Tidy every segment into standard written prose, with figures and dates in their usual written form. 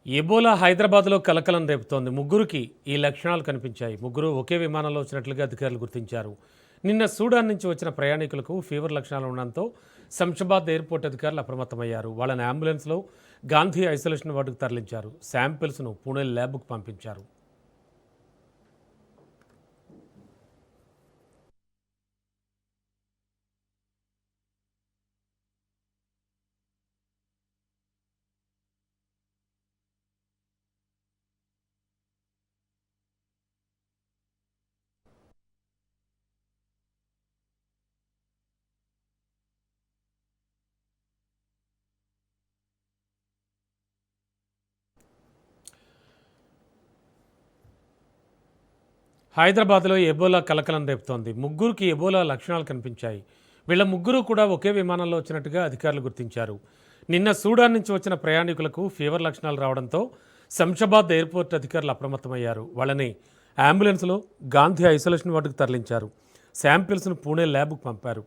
Ebola హైదరాబాద్లో కలకలం రేపుతోంది. ముగ్గురికి ఈ లక్షణాలు కనిపించాయి. ముగ్గురు ఒకే విమానంలో వచ్చినట్లుగా అధికారులు గుర్తించారు. నిన్న సూడాన్ నుంచి వచ్చిన ప్రయాణికులకు ఫీవర్ లక్షణాలు ఉండడంతో శంషాబాద్ ఎయిర్పోర్ట్ అధికారులు అప్రమత్తమయ్యారు. వాళ్ళని అంబులెన్స్లో గాంధీ ఐసోలేషన్ వార్డుకు తరలించారు. శాంపిల్స్ను పూణే ల్యాబ్కు పంపించారు. హైదరాబాద్లో ఎబోలా కలకలం రేపుతోంది. ముగ్గురికి ఎబోలా లక్షణాలు కనిపించాయి. వీళ్ళ ముగ్గురు కూడా ఒకే విమానంలో వచ్చినట్టుగా అధికారులు గుర్తించారు. నిన్న సూడాన్ నుంచి వచ్చిన ప్రయాణికులకు ఫీవర్ లక్షణాలు రావడంతో శంషాబాద్ ఎయిర్పోర్ట్ అధికారులు అప్రమత్తమయ్యారు. వాళ్ళని అంబులెన్స్లో గాంధీ ఐసోలేషన్ వార్డుకు తరలించారు. శాంపిల్స్ను పూణే ల్యాబ్కు పంపారు.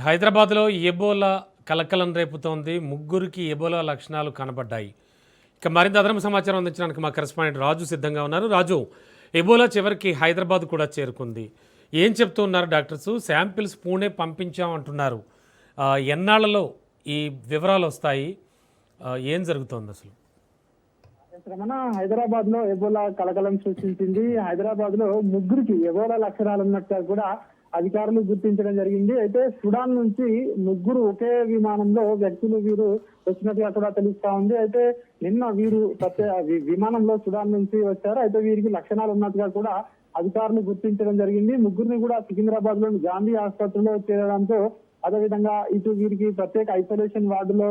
హైదరాబాద్లో ఎబోలా కలకలం రేపుతోంది. ముగ్గురికి ఎబోలా లక్షణాలు కనబడ్డాయి. ఇక మరింత అదనపు సమాచారం అందించడానికి మా కరెస్పాండెంట్ రాజు సిద్ధంగా ఉన్నారు. రాజు, ఎబోలా చివరికి హైదరాబాద్ కూడా చేరుకుంది. ఏం చెప్తున్నారు డాక్టర్స్? శాంపిల్స్ పూణే పంపించామంటున్నారు. ఎన్నాళ్లలో ఈ వివరాలు వస్తాయి? ఏం జరుగుతోంది అసలు? హైదరాబాద్ లో ఎబోలా కలకలం సృష్టించింది. హైదరాబాద్ లో ముగ్గురికి ఎబోలా లక్షణాలు ఉన్నట్టుగా కూడా అధికారులు గుర్తించడం జరిగింది. అయితే సుడాన్ నుంచి ముగ్గురు ఒకే విమానంలో వ్యక్తులు వీరు వచ్చినట్టుగా కూడా తెలుస్తా ఉంది. అయితే నిన్న వీరు విమానంలో సుడాన్ నుంచి వచ్చారు. అయితే వీరికి లక్షణాలు ఉన్నట్టుగా కూడా అధికారులు గుర్తించడం జరిగింది. ముగ్గురిని కూడా సికింద్రాబాద్ లోని గాంధీ ఆసుపత్రిలో చేరడంతో అదేవిధంగా ఇటు వీరికి ప్రత్యేక ఐసోలేషన్ వార్డులో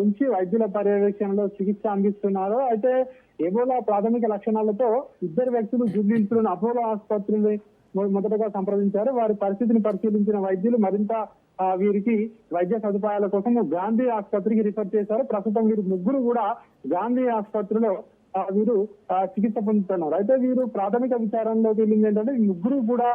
ఉంచి వైద్యుల పర్యవేక్షణలో చికిత్స అందిస్తున్నారు. అయితే ఎబోలా ప్రాథమిక లక్షణాలతో ఇద్దరు వ్యక్తులు జూబ్లీహిల్స్లోని అపోలో ఆసుపత్రిని మొదటగా సంప్రదించారు. వారి పరిస్థితిని పరిశీలించిన వైద్యులు మరింత వీరికి వైద్య సదుపాయాల కోసం గాంధీ ఆసుపత్రికి రిఫర్ చేశారు. ప్రస్తుతం వీరు ముగ్గురు కూడా గాంధీ ఆసుపత్రిలో వీరు చికిత్స పొందుతున్నారు. అయితే వీరు ప్రాథమిక విచారణలో తేలింది ఏంటంటే ఈ ముగ్గురు కూడా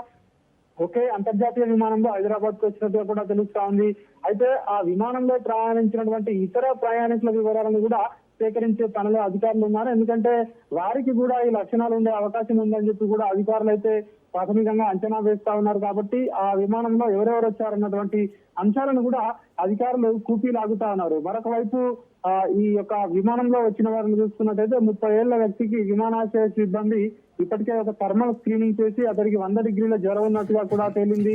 ఒకే అంతర్జాతీయ విమానంలో హైదరాబాద్ కు వచ్చినట్టుగా కూడా తెలుస్తా ఉంది. అయితే ఆ విమానంలో ప్రయాణించినటువంటి ఇతర ప్రయాణికుల వివరాలను కూడా సేకరించే పనిలో అధికారులు ఉన్నారు. ఎందుకంటే వారికి కూడా ఈ లక్షణాలు ఉండే అవకాశం ఉందని చెప్పి కూడా అధికారులు అయితే ప్రాథమికంగా అంచనా వేస్తా ఉన్నారు. కాబట్టి ఆ విమానంలో ఎవరెవరు వచ్చారన్నటువంటి అంశాలను కూడా అధికారులు కూపీలాగుతా ఉన్నారు. మరొక వైపు ఈ యొక్క విమానంలో వచ్చిన వారిని చూసుకున్నట్టయితే 30 ఏళ్ల వ్యక్తికి విమానాశ్రయ సిబ్బంది ఇప్పటికే ఒక థర్మల్ స్క్రీనింగ్ చేసి అతనికి 100 డిగ్రీల జ్వరం ఉన్నట్టుగా కూడా తేలింది.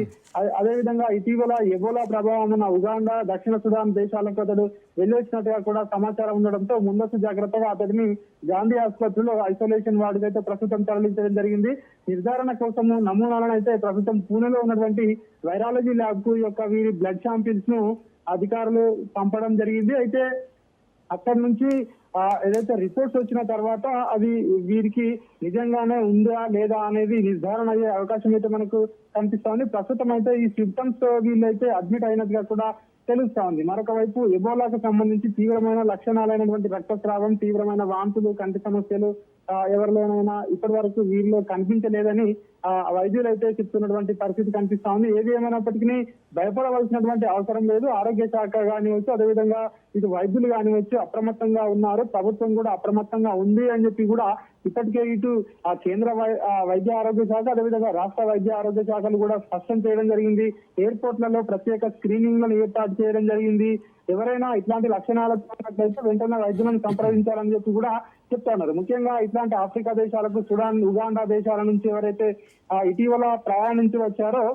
అదేవిధంగా ఇటీవల ఎబోలా ప్రభావం ఉన్న ఉగాండా, దక్షిణ సుడాన్ దేశాలకు అతడు వెళ్ళొచ్చినట్టుగా కూడా సమాచారం ఉండడంతో ముందస్తు జాగ్రత్తగా అతడిని గాంధీ ఆసుపత్రిలో ఐసోలేషన్ వార్డుకి అయితే ప్రస్తుతం తరలించడం జరిగింది. నిర్ధారణ కోసం నమూనాలను అయితే ప్రస్తుతం పూణేలో ఉన్నటువంటి వైరాలజీ ల్యాబ్ కు యొక్క వీరి బ్లడ్ శాంపిల్స్ ను అధికారులు పంపడం జరిగింది. అయితే అక్కడి నుంచి ఏదైతే రిపోర్ట్స్ వచ్చిన తర్వాత అది వీరికి నిజంగానే ఉందా లేదా అనేది నిర్ధారణ అయ్యే అవకాశం అయితే మనకు కనిపిస్తా ఉంది. ప్రస్తుతం అయితే ఈ సిమ్టమ్స్ వీళ్ళైతే అడ్మిట్ అయినట్టుగా కూడా తెలుస్తా ఉంది. మరొక వైపు ఎబోలాకు సంబంధించి తీవ్రమైన లక్షణాలైనటువంటి రక్తస్రావం, తీవ్రమైన వాంతులు, కంటి సమస్యలు ఎవరిలోనైనా ఇప్పటి వరకు వీరిలో కనిపించలేదని వైద్యులు అయితే చెప్తున్నటువంటి పరిస్థితి కనిపిస్తా ఉంది. ఏది ఏమైనప్పటికీ భయపడవలసినటువంటి అవసరం లేదు. ఆరోగ్య శాఖ కానివచ్చు, అదేవిధంగా ఇటు వైద్యులు కానివచ్చు అప్రమత్తంగా ఉన్నారు. ప్రభుత్వం కూడా అప్రమత్తంగా ఉంది అని చెప్పి కూడా ఇప్పటికే ఇటు కేంద్ర వైద్య ఆరోగ్య శాఖ, అదేవిధంగా రాష్ట్ర వైద్య ఆరోగ్య శాఖలు కూడా స్పష్టం చేయడం జరిగింది. ఎయిర్పోర్ట్లలో ప్రత్యేక స్క్రీనింగ్లను ఏర్పాటు చేయడం జరిగింది. ఎవరైనా ఇట్లాంటి లక్షణాలతో ఉన్నట్లయితే వెంటనే వైద్యులను సంప్రదించాలని చెప్పి కూడా చెప్తా ఉన్నారు. ముఖ్యంగా ఇట్లాంటి ఆఫ్రికా దేశాలకు, సుడాన్, ఉగాండా దేశాల నుంచి ఎవరైతే ఇటీవల ప్రయాణించి వచ్చారో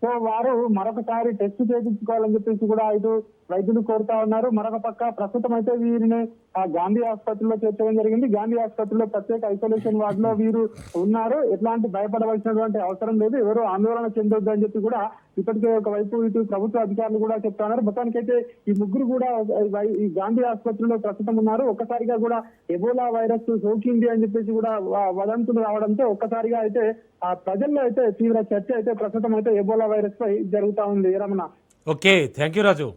సో వారు మరొకసారి టెస్ట్ చేయించుకోవాలని చెప్పేసి కూడా ఇటు వైద్యులు కోరుతా ఉన్నారు. మరొక పక్క ప్రస్తుతం అయితే వీరిని గాంధీ ఆసుపత్రిలో చేర్చడం జరిగింది. గాంధీ ఆసుపత్రిలో ప్రత్యేక ఐసోలేషన్ వార్డులో వీరు ఉన్నారు. ఎట్లాంటి భయపడవలసినటువంటి అవసరం లేదు, ఎవరు ఆందోళన చెందొద్దు అని చెప్పి కూడా ఇప్పటికే ఒకవైపు ఇటు ప్రభుత్వ అధికారులు కూడా చెప్తా ఉన్నారు. మొత్తానికైతే ఈ ముగ్గురు కూడా ఈ గాంధీ ఆసుపత్రిలో ప్రస్తుతం ఉన్నారు. ఒక్కసారిగా కూడా ఎబోలా వైరస్ సోకింది అని చెప్పేసి కూడా వదంతులు రావడంతో ఒక్కసారిగా అయితే ఆ ప్రజల్లో అయితే తీవ్ర చర్చ అయితే ప్రస్తుతం అయితే ఎబోలా వైరస్ పై జరుగుతా ఉంది. Ramana. Okay, thank you Raju.